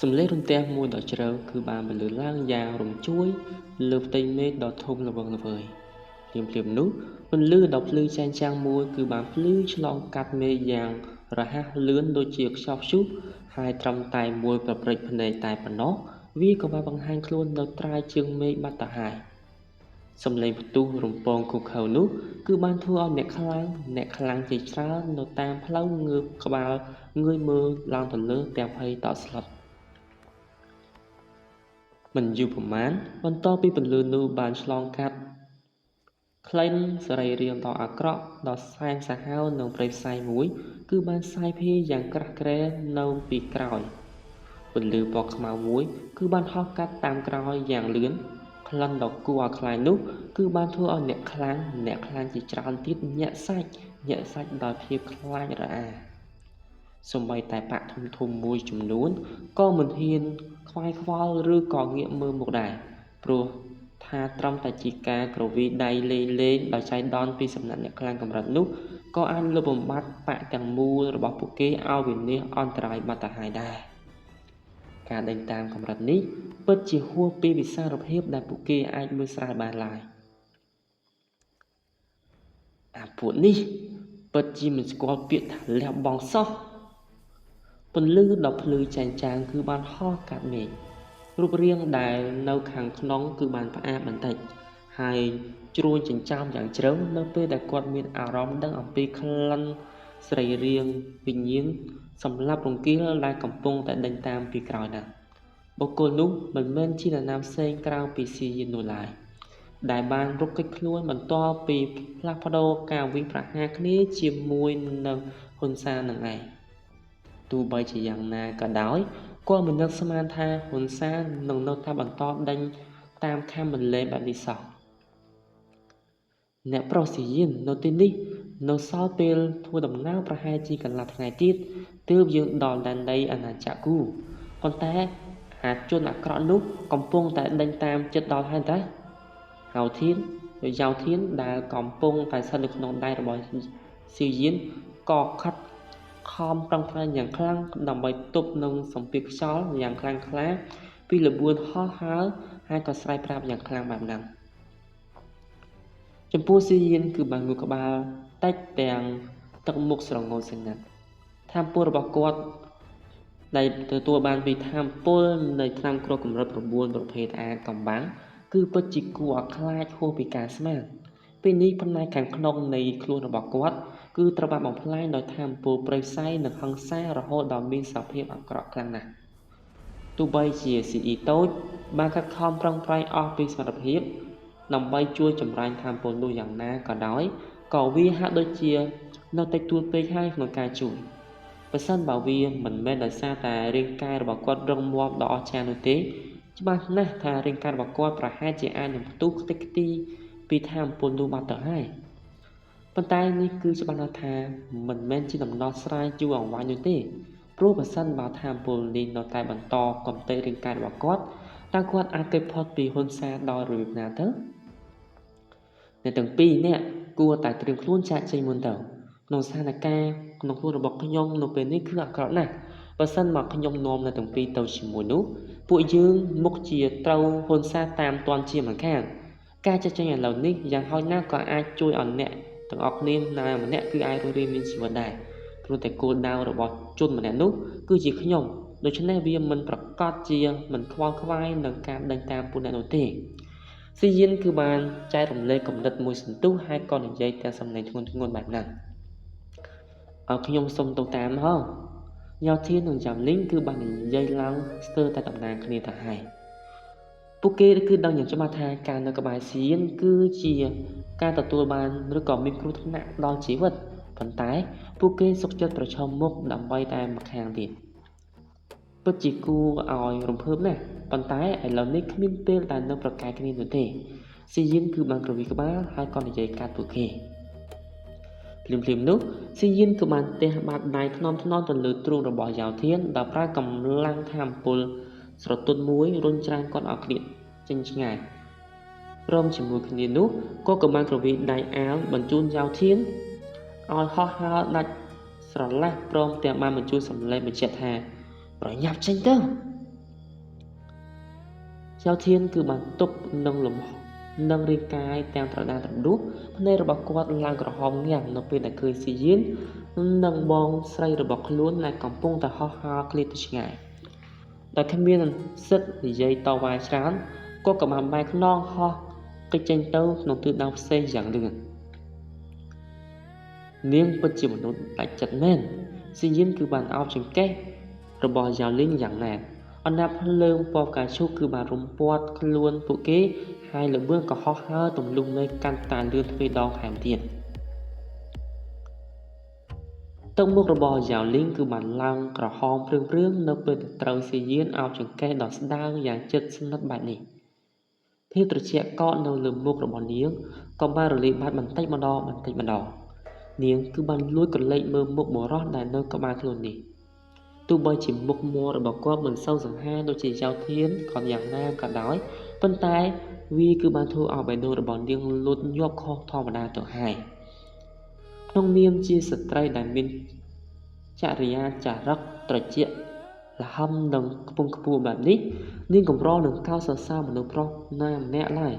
សំឡេងរន្ទះមួយដ៏ជ្រៅគឺបានបន្លឺឡើងយ៉ាងរំជួយលើផ្ទៃមេឃដ៏ធំល្វឹងល្វើយភ្លាមៗនោះពន្លឺដ៏ភ្លឺចែងចាំងមួយគឺបានភ្លឺឆ្លងកាត់មេឃយ៉ាងរហ័សលឿនដូចជាខ្យល់ព្យុះហើយត្រឹមតែមួយប្រព្រិចភ្នែកតែប៉ុណ្ណោះវាក៏បានបង្ហាញខ្លួននៅត្រើយជើងមេឃបាត់ទៅហើយសំឡេងផ្ទុះរំពងឃុកខៅនោះគឺបានធ្វើឲ្យអ្នកខ្លាំងជាច្រើននៅតាមផ្លូវងើបក្បាលងើយមើលឡើងទៅលើទាំងភ័យតក់ស្លុតមិនយូរប៉ុន្មានបន្ទាប់ពីពន្លឺនោះបានឆ្លងកាត់ក្លែងសរីរាង្គដ៏អាក្រក់ដ៏សែនសាហាវនឹងព្រៃផ្សៃមួយគឺបានសាយភាយយ៉ាងក្រាស់ក្រែលនៅពីក្រោយពន្លឺពណ៌ខ្មៅមួយគឺបានហោះកាត់តាមក្រោយយ៉ាងលឿនក្លិនដ៏គួរឲ្យខ្លាចនោះគឺបានធ្វើឲ្យអ្នកខ្លាំងជាច្រើនទៀតញាក់សាច់ដោយភាពខ្លាចរអាសូម្បីតែបាក់ធំមួយចំនួនក៏មិនហ៊ានខ្វាយខ្វល់ឬក៏ងាកមើលមុខដែរព្រោះថាត្រឹមតែជាការក្រវីដៃលេងដោយចៃដន្យពីសំណាក់អ្នកខ្លាំងកម្រិតនោះក៏អាចលុបបំបាត់បាក់ទាំងមូលរបស់ពួកគេឲ្យវិនាសអន្តរាយបាត់ទៅហើយដែរការដេញតាមកម្រិតនេះពិតជាហួសពីវិសាលភាពដែលពួកគេអាចមើលស្រាលបានឡើយអាពួកនេះពិតជាមិនស្គាល់ពាក្យថាលះបង់សោះពន្លឺដ៏ភ្លឺចែងចាំងគឺបានហោះកាត់មេឃរូបរាងដែលនៅខាងក្នុងគឺបានផ្អាកបន្តិចហើយជ្រួញចិញ្ចើមយ៉ាងជ្រៅនៅពេលដែលគាត់មានអារម្មណ៍ដឹងអំពីក្លិនសរីរាង្គវិញ្ញាណសម្រាប់រង្គាលដែលកំពុងតែដេញតាមពីក្រោយណាបុគ្គលនោះមិនមែនជានរណាផ្សេងក្រៅពីស៊ីយីននោះឡើយដែលបានរុកកិច្ចខ្លួនបន្ទាប់ពីផ្លាស់ប្ដូរការវិប្រហារគ្នាជាមួយនឹងហ៊ុនសាននឹងឯងទោះបីជាយ៉ាងណាក៏ដោយគាត់មិននឹកស្មានថាហ៊ុនសាននឹងនៅតែបន្តដេញតាមខាំបន្លែបែបនេះសោះអ្នកប្រុសស៊ីយីននៅទីនេះនៅសល់ពេលធ្វើដំណើរប្រហែលជាកន្លះថ្ងៃទៀតទើបយើងដល់ដែនដីអាណាចក្រគូប៉ុន្តែអាជនអាក្រក់នោះកំពុងតែដេញតាមចិត្តដល់ហើយតើយោធានដែលកំពុងតែស្ថិតនៅក្នុងដៃរបស់ស៊ីយីនក៏ខិតខំប្រឹងប្រែងយ៉ាងខ្លាំងដើម្បីទប់នឹងសម្ពាធខ្យល់យ៉ាងខ្លាំងក្លាពីល្បឿនហោះហើរហើយក៏ស្រែកប្រាប់យ៉ាងខ្លាំងបែបហ្នឹងចំពោះស៊ីយីនគឺបានងូក្បាលតិចទាំងទឹកមុខស្រងោចសង្កត់ថាមពលរបស់គាត់ដែលទទួលបានពីថាមពលនៃថ្នាំគ្រោះកម្រិត9ប្រភេទអាកំបាំងគឺពិតជាគួរឲ្យខ្លាចហួសពីការស្មានពេលនេះផ្នែកខាងក្នុងនៃខ្លួនរបស់គាត់គឺត្រូវបានបំផ្លាញដោយថាមពលព្រៃផ្សៃនិងហិង្សារហូតដល់មានសភាពអាក្រក់ខ្លាំងណាស់ទោះបីជាស៊ីអ៊ីតូចបានខិតខំប្រឹងប្រែងអស់ពីសមត្ថភាពដើម្បីជួយចម្រាញ់ថាមពលនោះយ៉ាងណាក៏ដោយក៏វាហាក់ដូចជានៅតិចតួចពេកហើយក្នុងការជួយបើសិនបើវាមិនមែនដោយសារតែរាងកាយរបស់គាត់រឹងមាំដ៏អស្ចារ្យនោះទេច្បាស់ណាស់ថារាងកាយរបស់គាត់ប្រហែលជាអាចនឹងផ្ទុះខ្ទេចខ្ទីពីថាមពលនោះបាត់ទៅហើយប៉ុន្តែនេះគឺច្បាស់ណាស់ថាមិនមែនជាដំណោះស្រាយយូរអង្វែងនោះទេព្រោះបើសិនបើថាមពលនេះនៅតែបន្តកំទេចរាងកាយរបស់គាត់តើគាត់អាចគេចផុតពីហ៊ុនសែនដល់របៀបណាទៅអ្នកទាំងពីរនេះគួរតែត្រៀមខ្លួនចាកចេញមុនទៅក្នុងស្ថានភាពក្នុងខ្លួនរបស់ខ្ញុំនៅពេលនេះគឺអាក្រក់ណាស់បើសិនមកខ្ញុំនាំអ្នកទាំងពីរទៅជាមួយនោះពួកយើងមុខជាត្រូវហ៊ុនសែនតាមទាន់ជាមិនខានការចាកចេញឥឡូវនេះយ៉ាងហោចណាស់ក៏អាចជួយឲ្យអ្នកទាំងអស់គ្នាណាម្នាក់គឺអាចរស់រានមានជីវិតដែរព្រោះតែគោលដៅរបស់ជនម្នាក់នោះគឺជាខ្ញុំដូច្នេះវាមិនប្រកាសជាមិនខ្វល់ខ្វាយនឹងការដេញតាមពួកអ្នកនោះទេស៊ីយីនគឺបានចែករំលែកគំនិតមួយសន្ទុះហើយក៏និយាយទាំងសំឡេងធ្ងន់បែបហ្នឹងឲ្យខ្ញុំសុំទៅតាមហ៎យោធាននិងយ៉ាំលីងគឺបាននិយាយឡើងស្ទើរតែដំណាលគ្នាទៅហើយពួកគេគឺដឹងយ៉ាងច្បាស់ថាការនៅក្បែរស៊ីយីនគឺជាការទទួលបានឬក៏មានគ្រោះថ្នាក់ដល់ជីវិតប៉ុន្តែពួកគេសុខចិត្តប្រឈមមុខដើម្បីតែម្ខាងទៀតពិតជាគួរឲ្យរំភើបណាស់ប៉ុន្តែឥឡូវនេះគ្មានពេលដែលនៅប្រកែកគ្នានោះទេស៊ីយីនគឺបានក្រវីក្បាលហើយក៏និយាយកាត់ពួកគេភ្លាមនោះស៊ីយីនក៏បានទះបាតដៃថ្នមទៅលើទ្រូងរបស់យ៉ាវធានដែលប្រើកម្លាំងថាមពលស្រទន់មួយរុញច្រានគាត់ឲ្យគ្នាចេញឆ្ងាយព្រមជាមួយគ្នានោះក៏បានក្រវីដៃអាវបញ្ជូនយ៉ាវធានឲ្យហោះហើរដាច់ស្រឡះព្រមទាំងបានបញ្ជូនសម្លេងបញ្ជាក់ថាប្រញាប់ចេញទៅ Giao Thiên គឺបានទប់នឹងលំនឹងរាងកាយទាំងត្រដាងត្រដួសភ្នែករបស់គាត់ឡើងក្រហមងាំងនៅពេលដែលឃើញស៊ីយៀននិងបងស្រីរបស់ខ្លួនដែលកំពុងតែហោះហើរឃ្លាតទៅឆ្ងាយដោយគ្មានសិទ្ធិនិយាយតវ៉ាច្រើនគាត់ក៏បានបែរខ្នងហោះគេចចេញទៅក្នុងទិសដៅផ្សេងយ៉ាងលឿននាងពិតជាមនុស្សដាច់ចិត្តមែនស៊ីយៀនគឺបានអោបចង្កេះរបស់យ៉ាវលីងយ៉ាងណាស់អណ្ដាតភ្លើងពណ៌ផ្កាឈូកគឺបានរំពាត់ខ្លួនពួកគេហើយល្បឿនក៏ហោះហើរទម្លុះនៃកាន់តែលឿនទ្វេដងថែមទៀតទឹកមុខរបស់យ៉ាវលីងគឺបានឡើងក្រហមព្រឿងៗនៅពេលត្រូវស៊ីយៀនអោបចង្កេះដ៏ស្ដើងយ៉ាងជិតស្និទ្ធបែបនេះភាពត្រជាក់កកនៅលើមុខរបស់នាងក៏បានរលាយបាត់បន្តិចម្ដងនាងគឺបានលួចក្រឡេកមើលមុខបុរសដែលនៅក្បែរខ្លួននេះទោះបីជាមុខមាត់របស់គាត់មិនសូវសង្ហាដូចជាយ៉ាវធានក៏យ៉ាងណាក៏ដោយប៉ុន្តែវាគឺបានធ្វើឲ្យបេះដូងរបស់នាងលូតញាប់ខុសធម្មតាទៅហើយក្នុងនាមជាស្ត្រីដែលមានចរិយាចារឹកត្រជាក់ល្ហឹមនិងខ្ពង់ខ្ពស់បែបនេះនាងកម្រនឹងកោតសរសើរមនុស្សប្រុសណាម្នាក់ឡើយ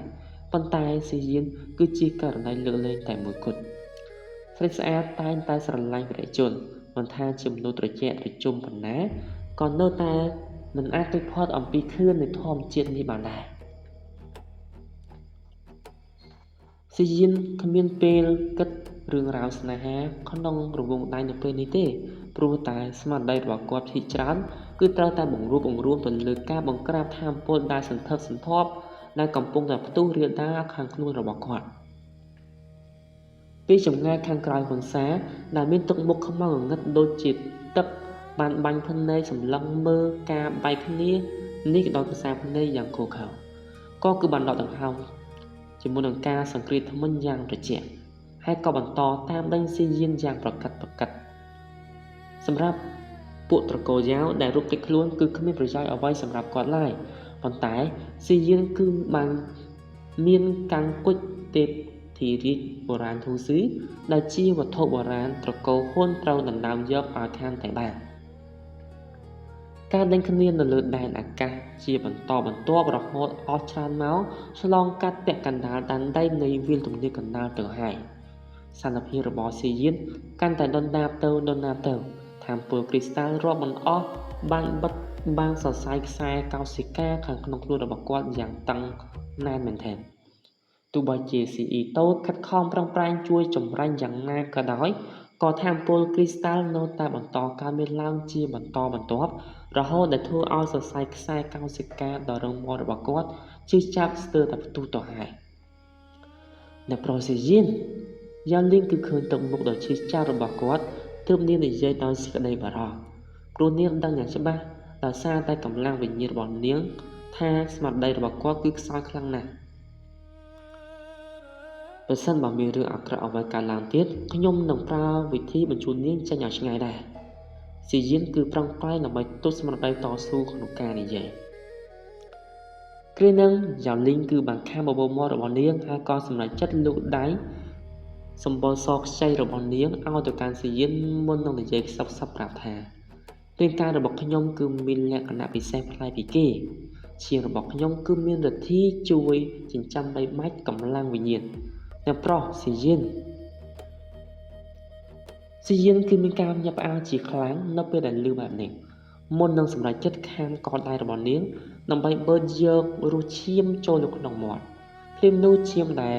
ប៉ុន្តែស៊ីយៀនគឺជាករណីលើកលែងតែមួយគត់ស្រីស្អាតតែងតែស្រឡាញ់ប្រជាជនមិនថាជាមនុស្សត្រជាក់ត្រជុំប៉ុណ្ណាក៏នៅតែមិនអាចទិផុតអំពីខឿននៃធម្មជាតិនេះបានដែរស៊ីយៀនគ្មានពេលគិតរឿងរ៉ាវស្នេហាក្នុងរង្វង់ដៃនៅពេលនេះទេព្រោះតែស្មារតីរបស់គាត់ភាគច្រើនគឺត្រូវតែបង្រួបបង្រួមទៅលើការបង្ក្រាបថាមពលដែលសន្ធឹកសន្ធាប់ដែលកំពុងតែផ្ទុះរាលដាលខាងខ្លួនរបស់គាត់ពីចម្ងាយខាងក្រៅហ៊ុនសាដែលមានទឹកមុខខ្មៅងងឹតដូចជាទឹកបានបាញ់ភ្នែកសម្លឹងមើលការបែកគ្នានេះដោយភាសាភ្នែកយ៉ាងខូខើក៏គឺបានដកដង្ហើមជាមួយនឹងការសង្គ្រាមធ្មេញយ៉ាងត្រជាក់ហើយក៏បន្តតាមដេញស៊ីយៀនយ៉ាងប្រកាត់សម្រាប់ពួកត្រកូលយ៉ាវដែលរត់គេចខ្លួនគឺគ្មានប្រយោជន៍អ្វីសម្រាប់គាត់ឡើយប៉ុន្តែស៊ីយៀនគឺបានមានកាំងគុជទេពធីរាជបុរាណធូស៊ីដែលជាវត្ថុបុរាណត្រកូលហ៊ុនត្រូវដណ្ដើមយកឲ្យខានតែបានការដេញគ្នានៅលើដែនអាកាសជាបន្តបន្ទាប់រហូតអស់ច្រើនម៉ោងឆ្លងកាត់ពាក់កណ្ដាលដែនដីនៃវាលទំនាបកណ្ដាលទៅហើយសន្តិភាពរបស់ស៊ីយៀនកាន់តែដុនដាបទៅថាមពលគ្រីស្តាល់រាប់មិនអស់បានបិទបាំងសរសៃខ្សែកោសិកាខាងក្នុងខ្លួនរបស់គាត់យ៉ាងតឹងណែនមែនទែនទោះបីជាស៊ីអ៊ីតូខិតខំប្រឹងប្រែងជួយចម្រាញ់យ៉ាងណាក៏ដោយក៏ថាមពលគ្រីស្តាល់នៅតែបន្តកើនមានឡើងជាបន្តបន្ទាប់រហូតដល់ធ្វើឲ្យសរសៃខ្សែកោសិកាដ៏រឹងមាំរបស់គាត់ជិះចាប់ស្ទើរតែផ្ទុះទៅហើយនៅប្រូស៊ីយៀនយ៉ាងលៀងគឺឃើញទឹកមុខដ៏ឈឺចាប់របស់គាត់ទើបនាងនិយាយដោយសេចក្តីបារម្ភព្រោះនាងដឹងយ៉ាងច្បាស់ដោយសារតែកម្លាំងវិញ្ញាណរបស់នាងថាស្មារតីរបស់គាត់គឺខ្សោយខ្លាំងណាស់បើសិនបើមានរឿងអាក្រក់អ្វីកើតឡើងទៀតខ្ញុំនឹងប្រើវិធីបញ្ជូននាងចេញឲ្យឆ្ងាយដែរស៊ីយៀនគឺប្រឹងប្រែងដើម្បីទស្សស្មារតីតស៊ូក្នុងការនិយាយគ្រានឹងយ៉ាវលីងគឺបានខាំបបោមាត់របស់នាងហើយក៏សម្រេចចិត្តលូកដៃសម្បល់សខ្ចីរបស់នាងឲ្យទៅកាន់ស៊ីយៀនមុននឹងនិយាយខ្សឹបប្រាប់ថារាងកាយរបស់ខ្ញុំគឺមានលក្ខណៈពិសេសប្លែកពីគេឈាមរបស់ខ្ញុំគឺមានឫទ្ធិជួយចិញ្ចឹមបីបាច់កម្លាំងវិញ្ញាណអ្នកប្រុសស៊ីយៀនគឺមានការញាប់ផ្អើលជាខ្លាំងនៅពេលដែលឮបែបនេះមុននឹងសម្រេចចិត្តខានកដដៃរបស់នាងដើម្បីបឺតយករសឈាមចូលទៅក្នុងមាត់ភ្លាមនោះឈាមដែល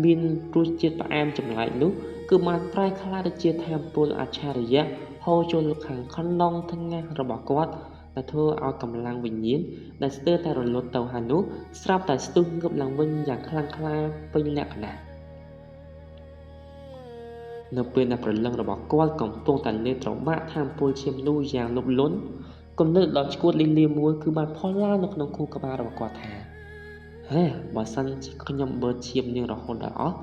មានរសជាតិផ្អែមចម្លែកនោះគឺបានប្រែក្លាយទៅជាថាមពលអច្ឆរិយៈហូរចូលខាងក្នុងថ្ងាសរបស់គាត់ដែលធ្វើឲ្យកម្លាំងវិញ្ញាណដែលស្ទើរតែរលត់ទៅហើយនោះស្រាប់តែស្ទុះងើបឡើងវិញយ៉ាងខ្លាំងក្លាពេញលក្ខណៈនៅពេលដែលព្រលឹងរបស់គាត់កំពុងតែលេបត្របាក់ថាមពលឈាមនោះយ៉ាងលុបលន់គំនិតដ៏ឈួតលីលាមួយគឺបានផុសឡើងនៅក្នុងខួរក្បាលរបស់គាត់ថាបើសិនជាខ្ញុំបឺតឈាមនាងរហូតដល់អស់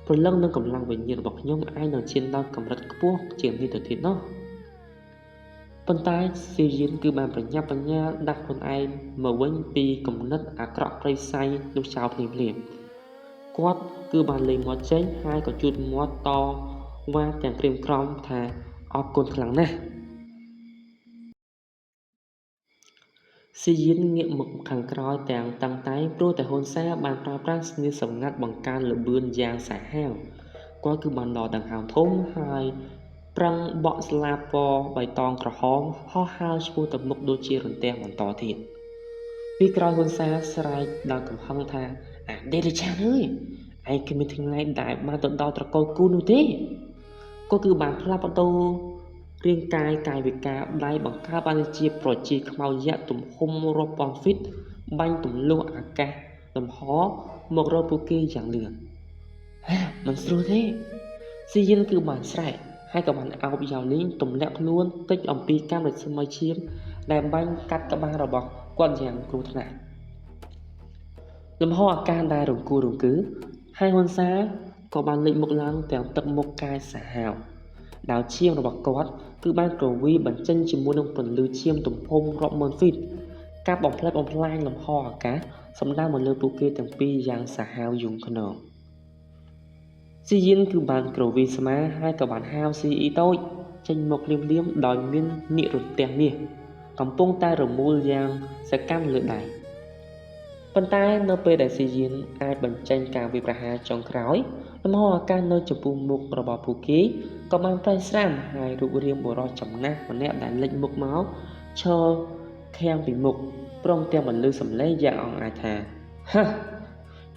ព្រលឹងនិងកម្លាំងវិញ្ញាណរបស់ខ្ញុំអាចនឹងឈានដល់កម្រិតខ្ពស់ជាងនេះទៅទៀតនោះប៉ុន្តែស៊ីយៀនគឺបានប្រញាប់ប្រញាល់ដាក់ខ្លួនឯងមកវិញពីគំនិតអាក្រក់ព្រៃផ្សៃនោះចោលភ្លាមគាត់គឺបានលេងមាត់ចេញហើយក៏ជួតមាត់តវ៉ាទាំងក្រៀមក្រំថាអរគុណខ្លាំងណាស់ ស៊ីយិនងាកមកខាងក្រោយទាំងតាំងតែព្រោះតែហ៊ុនសែនបានប្រើប្រាស់ស្នៀតសម្ងាត់បង្កើនល្បឿនយ៉ាងសាហាវគាត់គឺបានដកដង្ហើមធំហើយប្រឹងបក់ស្លាបពណ៌បៃតងក្រហមហោះហើរឆ្ពោះទៅមុខដូចជារន្ទះបន្តទៀតពីក្រោយហ៊ុនសែនស្រែកដល់កំហឹងថាអាដេរឆានអើយឯងគ្មានថ្ងៃដែលបានទៅដល់ត្រកូលគូនោះទេក៏គឺបានផ្លាស់ប្ដូររាងកាយកាយវិការដៃបង្កើតបានជាប្រជាខ្មៅយក្សទំហំរាប់ពាន់ហ្វីតបាញ់ទម្លុះអាកាសលំហមករកពួកគេយ៉ាងលឿនមិនស្រួលទេស៊ីយិនគឺបានស្រែកហើយក៏បានអោបយ៉ាវលីងទម្លាក់ខ្លួនតិចអំពីកម្មរស្មីឈាមដែលបាញ់កាត់ក្បាលរបស់គាត់យ៉ាងគ្រោះថ្នាក់លំហអាកាសដែលរង្គោះរង្គើហើយហ៊ុនសែនក៏បានលេចមុខឡើងទាំងទឹកមុខកាយសាហាវដោយឈាមរបស់គាត់គឺបានក្រវីបញ្ចេញជាមួយនឹងពន្លឺឈាមទំហំរាប់ម៉ឺនហ្វីតការបំផ្លិចបំផ្លាញលំហអាកាសសំដៅមកលើពួកគេទាំងពីរយ៉ាងសាហាវយង់ខ្នងស៊ីយិនគឺបានក្រវីស្មាហើយក៏បានហាវស៊ីអ៊ីតូចចេញមកលៀមដោយមាននិរន្ទះមាសកំពុងតែរមូលយ៉ាងសកម្មលើដៃប៉ុន្តែនៅពេលដែលស៊ីយិនអាចបញ្ចេញការវាយប្រហារចុងក្រោយលំហអាកាសនៅចំពោះមុខរបស់ពួកគេក៏បានប្រែស្រាំហើយរូបរាងបុរសចំណាស់ម្នាក់ដែលលេចមុខមកឈរខាំងពីមុខព្រមទាំងបន្លឺសំឡេងយ៉ាងអង្អែលថាហះ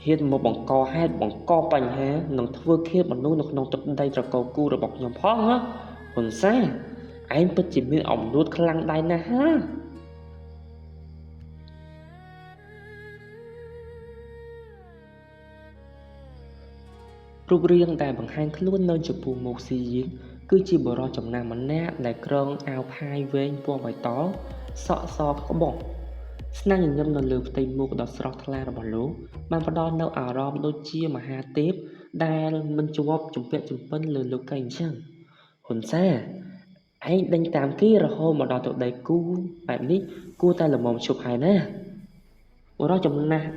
ហ៊ានមកបង្កហេតុបង្កបញ្ហានិងធ្វើឃាតមនុស្សនៅក្នុងទឹកដីត្រកូលគូរបស់ខ្ញុំផងណាហ៊ុនសែនឯងពិតជាមានអំនួតខ្លាំងដែរណាស់ហារូបរាងដែលបង្ហាញខ្លួននៅចំពោះមុខស៊ីយិនគឺជាបុរសចំណាស់ម្នាក់ដែលក្រងអាវផាយវែងពណ៌បៃតងសក់សក្បោះស្នាមញញឹមនៅលើផ្ទៃមុខដ៏ស្រស់ថ្លារបស់លោកបានផ្ដល់នូវអារម្មណ៍ដូចជាមហាទេពដែលមិនជាប់ជំពាក់ជំពិនលើលោកីអញ្ចឹងហ៊ុនសែនឯងដេញតាមគេរហូតមកដល់ទៅដីគូបែបនេះគួរតែល្មមឈប់ហើយណាបុរសចំណាស់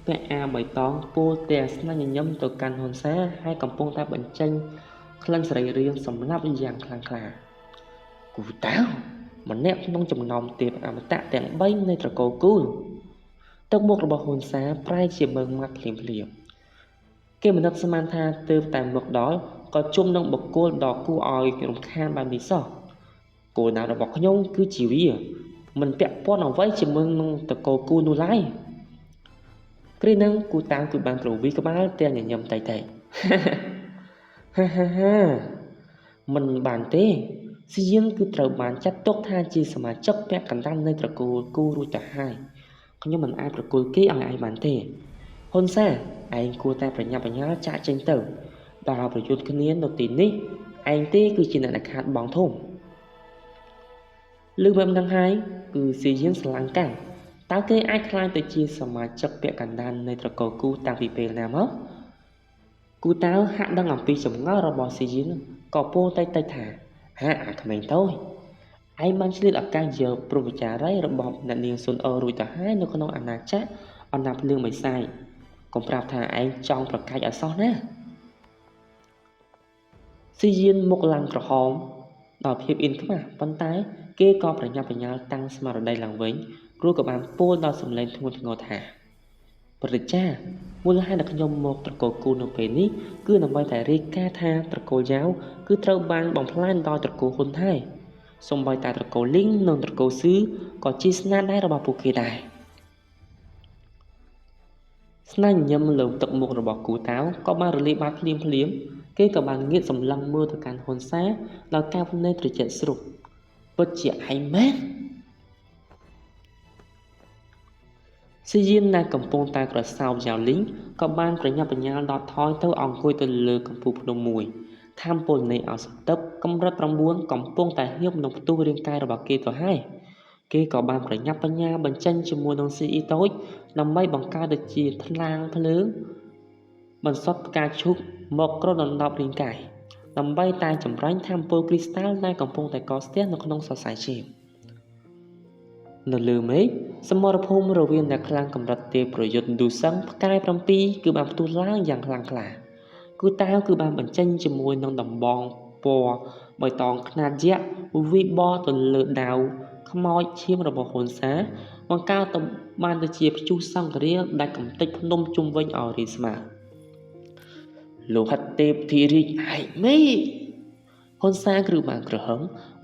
ពាក់អាវបៃតងពោលតែស្នាមញញឹមទៅកាន់ហ៊ុនសែនហើយកំពុងតែបញ្ចេញក្លិនសរីរាង្គសម្លាប់យ៉ាងខ្លាំងក្លាគូតៅម្នាក់ក្នុងចំណោមទេពអមតៈទាំង3នៃត្រកូលគូទឹកមុខរបស់ហ៊ុនសែនប្រែជាមើងម៉ាត់ភ្លាមគេមិននឹកស្មានថាទើបតែមកដល់ក៏ជុំនឹងបកគោលដ៏គួរឲ្យរំខានបែបនេះសោះគោលដៅរបស់ខ្ញុំគឺជាវាមិនពាក់ព័ន្ធអ្វីជាមួយនឹងត្រកូលគូនោះឡើយគ្រានឹងគូតាំងគឺបានប្រវីក្បាលទាំងញញឹមតៃហាមិនបានទេស៊ីយិនគឺត្រូវបានចាត់ទុកថាជាសមាជិកពាក់កណ្ដាលនៃត្រកូលគូរួចទៅហើយខ្ញុំមិនអាចប្រគល់គេឲ្យឯងបានទេហ៊ុនសែនឯងគួរតែប្រញាប់ប្រញាល់ចាក់ចេញទៅដល់ប្រយុទ្ធគ្នានៅទីនេះឯងទេគឺជាអ្នកដែលខាតបង់ធំលើបែបហ្នឹងហើយគឺស៊ីយិនស្រឡាំងកាំងតើគេអាចខ្លាចទៅជាសមាជិកពាក់កណ្ដាលនៃត្រកូលគូតាំងពីពេលណាមកគូតៅហាក់ដឹងអំពីចម្ងល់របស់ស៊ីយិនក៏ពោលតិចថាហាអាក្មេងតូចឯងបានឆ្លៀតឱកាសយកព្រំវិចារីរបស់អ្នកនាងសុនអរួចទៅហើយនៅក្នុងអាណាចក្រអណ្ដាប់ភ្លើងបិសាចកុំប្រាប់ថាឯងចង់ប្រកាច់ឲ្យសោះណាស៊ីយិនមុខឡើងក្រហមដោយភាពអៀនខ្មាស់ប៉ុន្តែគេក៏ប្រញាប់ប្រញាល់តាំងស្មារតីឡើងវិញព្រោះក៏បានពោលដល់សំឡេងធ្ងន់ធ្ងរថាព្រះរាជាមូលហេតុដែលខ្ញុំមកត្រកូលគូនៅពេលនេះគឺដើម្បីតែរាយការណ៍ថាត្រកូលយ៉ាវគឺត្រូវបានបំផ្លាញដោយត្រកូលហ៊ុនហើយសូម្បីតែត្រកូលលីងនិងត្រកូលស៊ឺក៏ជាស្នាដៃរបស់ពួកគេដែរស្នាមញញឹមលើទឹកមុខរបស់គូតាវក៏បានរលាយបាត់ភ្លាមគេក៏បានងាកសម្លឹងមើលទៅកាន់ហ៊ុនសែនដោយការភ្នែកត្រជាក់ស្រុកពិតជាឯងមែនស៊ីយិនដែលកំពុងតែក្រសោបយ៉ាវលីងក៏បានប្រញាប់ប្រញាល់ដកថយទៅអង្គុយទៅលើកំពូលភ្នំមួយថាមពលនៃអសទឹកកម្រិត9កំពុងតែហៀបនឹងផ្ទុះរាងកាយរបស់គេទៅហើយគេក៏បានប្រញាប់បញ្ញាបញ្ចេញជាមួយនឹងស៊ីអ៊ីតូចដើម្បីបង្កើតដូចជាថ្លាងភ្លើងបន្សុទ្ធផ្កាឈូកមកគ្របដណ្ដប់រាងកាយដើម្បីតែចម្រាញ់ថាមពលគ្រីស្តាល់ដែលកំពុងតែកកស្ទះនៅក្នុងសរសៃឈាមនៅលើមេឃសមរភូមិរវាងអ្នកខ្លាំងកម្រិតទេប្រយុទ្ធឌូសឹងផ្កាយ7គឺបានផ្ទុះឡើងយ៉ាងខ្លាំងក្លាគូតាវគឺបានបញ្ចេញជាមួយនឹងដំបងពណ៌បៃតងខ្នាតយក្សវិបទៅលើដាវ ខ្មោចឈាមរបស់ហ៊ុនសាបង្កើតទៅបានទៅជាព្យុះសង្គ្រាមដែលកំទេចភ្នំជុំវិញឲ្យរាបស្មើលោហិតទេពធីរាជឯកមេហ៊ុនសាគ្រូបានក្រហម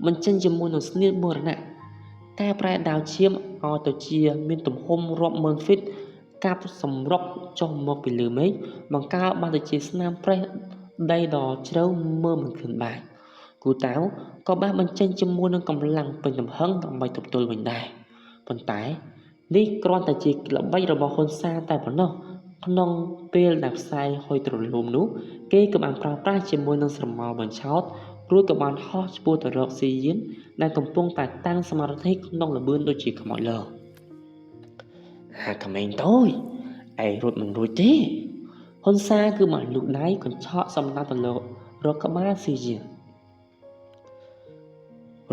បញ្ចេញជាមួយនឹងស្នៀតមរណៈការប្រែដាវឈាមឲ្យទៅជាមានទំហំរាប់ម៉ឺនហ្វីតកាប់សម្រុកចុះមកពីលើមេឃបង្កើតបានទៅជាស្នាមប្រេះដីដ៏ជ្រៅមើលមិនឃើញបានគូតាវក៏បានបញ្ចេញជាមួយនឹងកម្លាំងពេញទំហឹងដើម្បីទប់ទល់វិញដែរប៉ុន្តែនេះគ្រាន់តែជាល្បិចរបស់ហ៊ុនសែនតែប៉ុណ្ណោះក្នុងពេលដែលផ្សាយហុយទ្រលំនោះគេក៏បានប្រើប្រាស់ជាមួយនឹងស្រមោលបញ្ឆោតរួចក៏បានហោះឆ្ពោះទៅរកស៊ីយានដែលកំពុងតែតាំងសមាធិក្នុងល្បឿនដូចជាខ្មោចលើហាក្មេងតូចឯងរត់មិនរួចទេហ៊ុនសែនគឺបានលូកដៃកញ្ឆក់សំណាប់ទៅលើរកក្បាលស៊ីយាន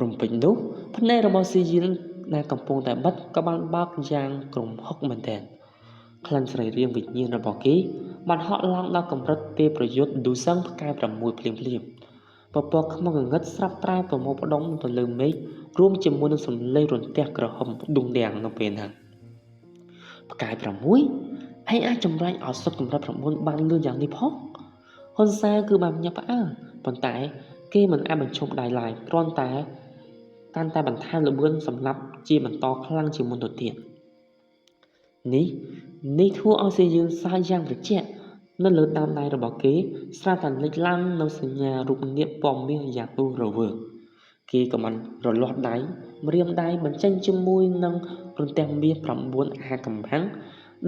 រំពេចនោះភ្នែករបស់ស៊ីយានដែលកំពុងតែបិទក៏បានបើកយ៉ាងគ្រំហុកមែនទែនក្លិនស្រីរាងវិញ្ញាណរបស់គេបានហក់ឡើងដល់កម្រិតពេលប្រយុទ្ធឌូសឹងផ្កាយ6ភ្លាមពពកខ្មៅងងឹតស្រាប់ត្រែប្រមូលផ្ដុំទៅលើមេឃរួមជាមួយនឹងសំឡេងរន្ទះក្រហមដុងដាំងនៅពេលហ្នឹងផ្កាយ6ឯងអាចចម្រាញ់ឲ្យសុទ្ធកម្រិត9បានលឿនយ៉ាងនេះផងហ៊ុនសែនគឺបានញាប់ផ្អើលប៉ុន្តែគេមិនអាចបញ្ឈប់ដៃឡើយគ្រាន់តែកាន់តែបន្ថែមល្បឿនសម្រាប់ជាបន្តខ្លាំងជាងមុនទៅទៀតនេះធ្វើឲ្យសេយើងសើចយ៉ាងត្រជាក់នៅលើដើមដៃរបស់គេស្រាប់តែលេចឡើងនៅសញ្ញារូបនាគពណ៌មាសយ៉ាងរស់រវើកគេក៏បានរលាស់ដៃម្រាមដៃបញ្ចេញជាមួយនឹងរន្ទះមាស9អាកំបាំង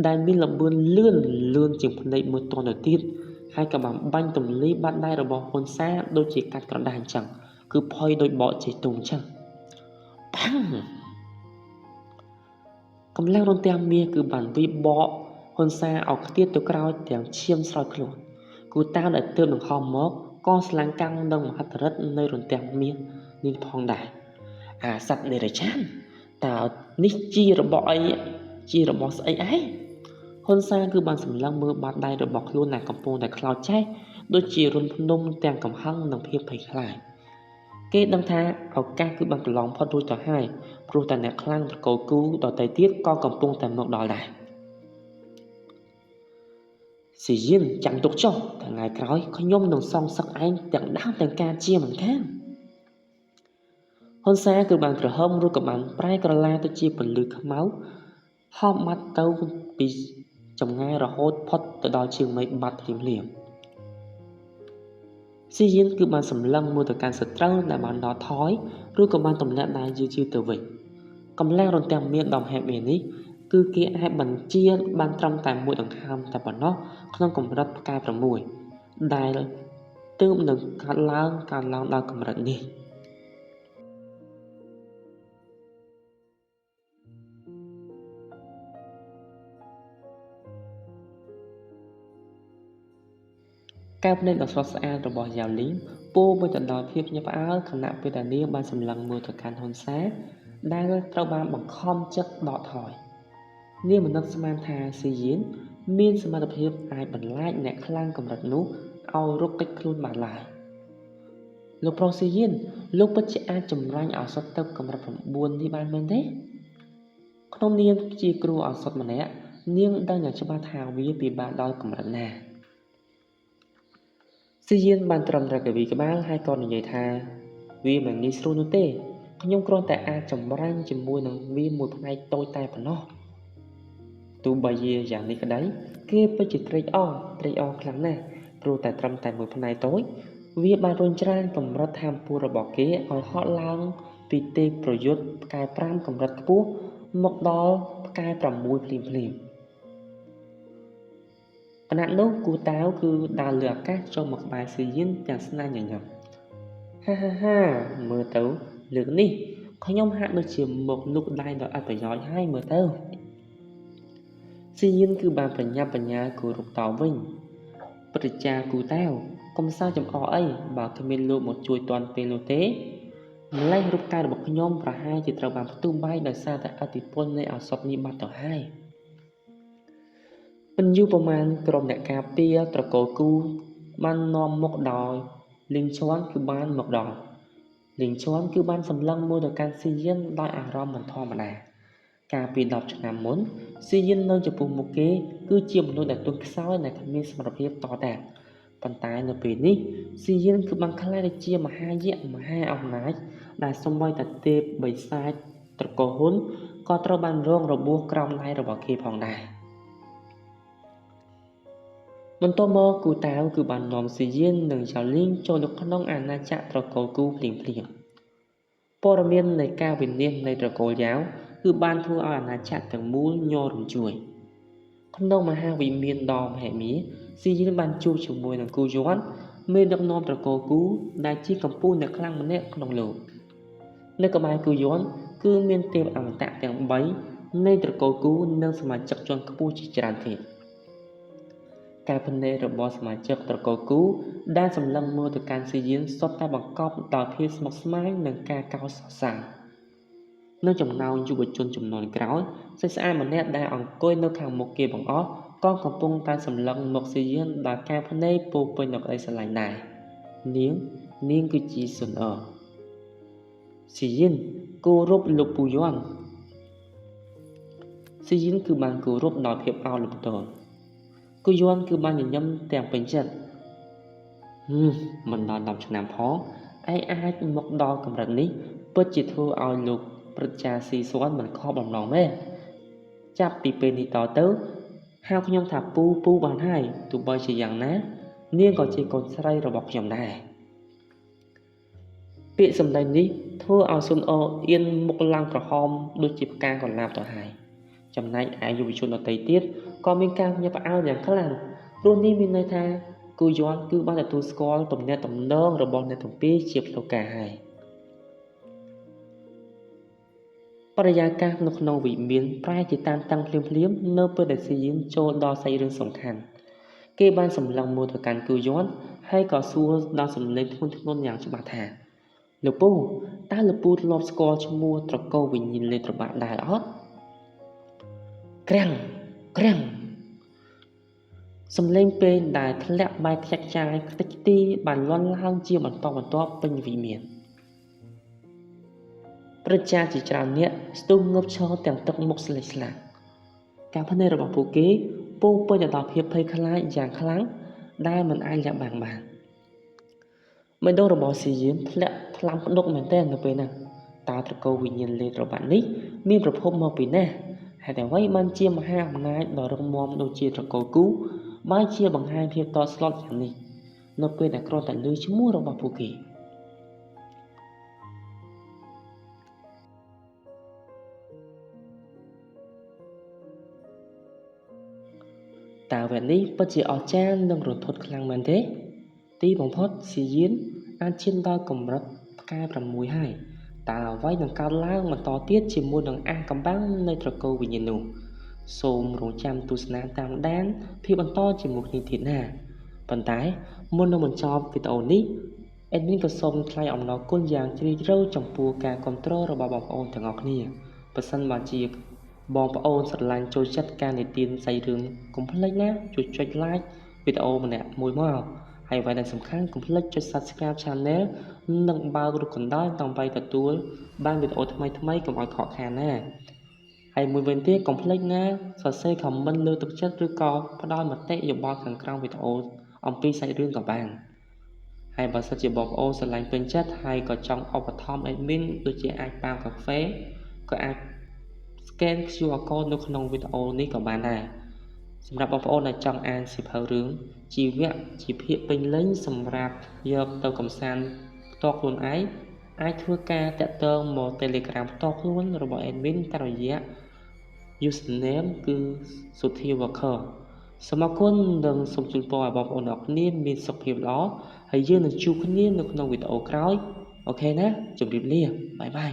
ដែលមានល្បឿនលឿនជាងភ្នែកមួយតនទៅទៀតហើយក៏បានបាញ់ទម្លាយបាត់ដៃរបស់ហ៊ុនសែនដូចជាកាត់ក្រដាសអញ្ចឹងគឺផុយដោយបកចេះទុំអញ្ចឹងប៉ាំងកម្លាំងរន្ទះមាសគឺបានវិបកហ៊ុនសែនឲ្យខ្ទាតទៅក្រោយទាំងឈាមស្រោចខ្លួនគូតាវដែលទើបនឹងហោះមកក៏ស្លាំងកាំងនឹងមហិទ្ធិឫទ្ធិនៃរន្ទះមាសនេះផងដែរអាសត្វនិរចានតើនេះជារបស់អីជារបស់ស្អីឯងហ៊ុនសែនគឺបានសម្លឹងមើលបាតដៃរបស់ខ្លួនដែលកំពុងតែខ្លោចចេះដូចជារុនភ្នំទាំងកំហឹងនិងភាពភ័យខ្លាចគេដឹងថាឱកាសគឺបានកន្លងផុតរួចទៅហើយព្រោះតែអ្នកខ្លាំងត្រកូលគូដទៃទៀតក៏កំពុងតែមកដល់ដែរស៊ីយិនចាំទុកចុះថ្ងៃក្រោយខ្ញុំនឹងសងសឹកឯងទាំងដើមទាំងការជាមិនខានហ៊ុនសែនគឺបានក្រហមរួចក៏បានប្រែក្រឡាទៅជាពន្លឺខ្មៅហោះបាត់ទៅពីចម្ងាយរហូតផុតទៅដល់ជើងមេឃបាត់ភ្លាមស៊ីយិនគឺបានសម្លឹងមើលទៅកាន់សត្រូវដែលបានដល់ថយឬក៏បានទម្លាក់ដៃយឺតទៅវិញកម្លាំងរន្ទះមាសដ៏មហិមានេះគឺគេអាចបញ្ជាបានត្រឹមតែមួយដង្ហើមតែប៉ុណ្ណោះក្នុងកម្រិតផ្កាយ6ដែលទើបនឹងកាត់ឡើងដល់កម្រិតនេះការភ្នែកដ៏ស្រស់ស្អាតរបស់យ៉ាវលីងពោលមកទៅដល់ភាពញាប់ផ្អើលខណៈពេលដែលនាងបានសម្លឹងមើលទៅកាន់ហ៊ុនសែនដែលត្រូវបានបង្ខំចិត្តដកថយនាងមិននឹកស្មានថាស៊ីយិនមានសមត្ថភាពអាចបន្លាចអ្នកខ្លាំងកម្រិតនោះឲ្យរត់គេចខ្លួនបានឡើយលោកប្រុសស៊ីយិនលោកពិតជាអាចចម្រាញ់ឱសថទៅកម្រិត9នេះបានមែនទេក្នុងនាមជាគ្រូឱសថម្នាក់នាងដឹងយ៉ាងច្បាស់ថាវាពិបាកដល់កម្រិតណាស៊ីយិនបានត្រឹមរកវីក្បាលហើយក៏និយាយថាវាមិនងាយស្រួលនោះទេខ្ញុំគ្រាន់តែអាចចម្រាញ់ជាមួយនឹងវាមួយផ្នែកតូចតែប៉ុណ្ណោះទោះបីជាយ៉ាងនេះក្តីគេពិតជាត្រេកអរខ្លាំងណាស់ព្រោះតែត្រឹមតែមួយផ្នែកតូចវាបានរុញច្រានកម្រិតថាមពលរបស់គេឲ្យហក់ឡើងពីទេពប្រយុទ្ធផ្កាយ5កម្រិតខ្ពស់មកដល់ផ្កាយ6ភ្លាមខណៈនោះគូតាវគឺដើរលើអាកាសចូលមកក្បែរស៊ីយិនទាំងស្នាញញឹមហាមើលទៅលើកនេះខ្ញុំហាក់ដូចជាមកលុកដៃដល់អត្ថប្រយោជន៍ហើយមើលទៅស៊ីយិនគឺបានបញ្ញាបញ្ញាគោរពតវិញព្រឹទ្ធាចារ្យគូតាវកុំសើចចំអកអីបើគ្មានលោកមកជួយទាន់ពេលនោះទេម្លេះរូបកាយរបស់ខ្ញុំប្រហែលជាត្រូវបានផ្ទុះបាយដោយសារតែអតិពលនៃឱសថនេះបាត់ទៅហើយមិនយូរប្រមាណក្រុមអ្នកការពារត្រកូលគូបាននាំមុខដោយលីងឈွန်គឺបានមកដល់ លេងជន់គឺបានសម្លឹងមួយទៅកាន់ស៊ីយិនដោយអារម្មណ៍មិនធម្មតាកាលពី10ឆ្នាំមុនស៊ីយិននៅចំពោះមុខគេគឺជាមនុស្សដែលទន់ខ្សោយដែលគ្មានសមត្ថភាពតតាំងប៉ុន្តែនៅពេលនេះស៊ីយិនគឺបានក្លាយទៅជាមហាយក្សមហាអំណាចដែលសូម្បីតែទេពបិសាចត្រកូលហ៊ុនក៏ត្រូវបានរងរបួសក្រោមដៃរបស់គេផងដែរបន្ទាប់មកគូតាវគឺបាននាំស៊ីយិននិងយ៉ាលីងចូលទៅក្នុងអាណាចក្រត្រកូលគូភ្លាមៗព័ត៌មាននៃការវិនាសនៃត្រកូលយ៉ាវគឺបានធ្វើឲ្យអាណាចក្រទាំងមូលញ័ររញ្ជួយក្នុងមហាវិមានដ៏មហិមាស៊ីយិនបានជួបជាមួយនឹងគូយ័នមេដឹកនាំត្រកូលគូដែលជាកម្ពុជាអ្នកខ្លាំងម្នាក់ក្នុងលោកនៅក្បែរគូយ័នគឺមានទេពអមតៈទាំង3នៃត្រកូលគូនិងសមាជិកជាន់ខ្ពស់ជាច្រើនទៀតការភ្នែករបស់សមាជិកត្រកូលគូដែលសម្លឹងមើលទៅកាន់ស៊ីយិនសុទ្ធតែបង្កប់ដោយភាពស្មុគស្មាញនិងការកោតសរសើរនៅចំណោមយុវជនចំនួនក្រោយសិស្សស្អាតម្នាក់ដែលអង្គុយនៅខាងមុខគេបង្អស់ក៏កំពុងតែសម្លឹងមកស៊ីយិនដោយការភ្នែកពោពេញដោយក្តីស្រឡាញ់ដែរនាងគឺជាសុនអស៊ីយិនគោរពលោកពូយ័នស៊ីយិនគឺបានគោរពដោយភាពអោនលំទោនគូយ័នគឺបានញញឹមទាំងពេញចិត្តមិនដល់10ឆ្នាំផងឯងអាចមកដល់កម្រិតនេះពិតជាធ្វើឲ្យលោកព្រឹទ្ធាស៊ីស្វាន់មិនខកបំណងមែនចាប់ពីពេលនេះតទៅហៅខ្ញុំថាពូបានហើយទោះបីជាយ៉ាងណានាងក៏ជាកូនស្រីរបស់ខ្ញុំដែរពាក្យសម្ដីនេះធ្វើឲ្យសុនអអៀនមុខឡើងក្រហមដូចជាផ្កាកន្លាបទៅហើយចំណែកឯយុវជនដទៃទៀតក៏មានការញាប់ផ្អើលយ៉ាងខ្លាំងព្រោះនេះមានន័យថាគូយ័នគឺបានទទួលស្គាល់ទំនាក់ទំនងរបស់អ្នកទាំងពីរជាផ្លូវការហើយបរិយាកាសនៅក្នុងវិមានប្រែជាតានតឹងភ្លាមនៅពេលដែលស៊ីយិនចូលដល់សាច់រឿងសំខាន់គេបានសម្លឹងមើលទៅកាន់គូយ័នហើយក៏សួរដល់សំឡេងធ្ងន់ធ្ងរយ៉ាងច្បាស់ថាលោកពូតើលោកពូធ្លាប់ស្គាល់ឈ្មោះត្រកូលវិញ្ញាណលេត្របាក់ដែរអត់ក្រាំងសំឡេងពេលដែលធ្លាក់បែកខ្ចាច់ខ្ចាយខ្ទេចខ្ទីបានលាន់ឡើងជាបន្តបន្ទាប់ពេញវិមានប្រជាជាច្រើនអ្នកស្ទុះងើបឈរទាំងទឹកមុខស្លេកស្លាក់ការភ្នែករបស់ពួកគេពោពេញទៅដោយភាពភ័យខ្លាចយ៉ាងខ្លាំងដែលមិនអាចលាក់បាំងបានបេះដូងរបស់ស៊ីយិនធ្លាក់ថ្លាំផ្ដុកមែនទែននៅពេលនោះតើត្រកូលវិញ្ញាណលេត្របាក់នេះមានប្រភពមកពីណាហេតុអ្វីបានជាមហាអំណាចដ៏រឹងមាំដូចជាត្រកូលគូបានជាបង្ហាញភាពតស្លុតយ៉ាងនេះនៅពេលដែលគ្រាន់តែឮឈ្មោះរបស់ពួកគេតើវគ្គនេះពិតជាអស្ចារ្យនិងរន្ធត់ខ្លាំងមែនទេទីបំផុតស៊ីយិនអាចឈានដល់កម្រិតផ្កាយ6ហើយតើអ្វីនឹងកើតឡើងបន្តទៀតជាមួយនឹងអាកំបាំងនៃត្រកូលវិញ្ញាណនោះសូមរងចាំទស្សនាតាមដានភាពបន្តជាមួយគ្នាទៀតណាប៉ុន្តែមុននឹងបញ្ចប់វីដេអូនេះadmin ក៏សូមថ្លែងអំណរគុណយ៉ាងជ្រាលជ្រៅចំពោះការគាំទ្ររបស់បងប្អូនទាំងអស់គ្នាប្រសិនបើជាបងប្អូនស្រឡាញ់ចូលចិត្តការនិទានសាច់រឿងកុំភ្លេចណាជួយចុច like វីដេអូម្នាក់មួយមកហើយអ្វីដែលសំខាន់កុំភ្លេចចុច Subscribe Channel និងបើករូបកណ្ដឹងដើម្បីទទួលបានវីដេអូថ្មីៗកុំឲ្យខកខានណាហើយមួយវិញទៀតកុំភ្លេចណាសរសេរ comment លើទឹកចិត្តឬក៏ផ្ដល់មតិយោបល់ខាងក្រោមវីដេអូអំពីសាច់រឿងក៏បានហើយបើសិនជាបងប្អូនស្រឡាញ់ពេញចិត្តហើយក៏ចង់ឧបត្ថម្ភ admin ដូចជាអាចប៉ាវកាហ្វេក៏អាច scan QR code នៅក្នុងវីដេអូនេះក៏បានដែរសម្រាប់បងប្អូនដែលចង់អានសៀវភៅរឿងជីវៈជាភាគពេញលេញសម្រាប់យកទៅកំសាន្តផ្ទាល់ខ្លួនឯងអាចធ្វើការតាក់ទងមក Telegram ផ្ទាល់ខ្លួនរបស់ admin តាមរយៈ username គឺ Suthi Walker សូមអរគុណនិងសូមជូនពរឲ្យបងប្អូនទាំងអស់គ្នាមានសុខភាពល្អហើយយើងនឹងជួបគ្នានៅក្នុងវីដេអូក្រោយអូខេណាជម្រាបលាបាយបាយ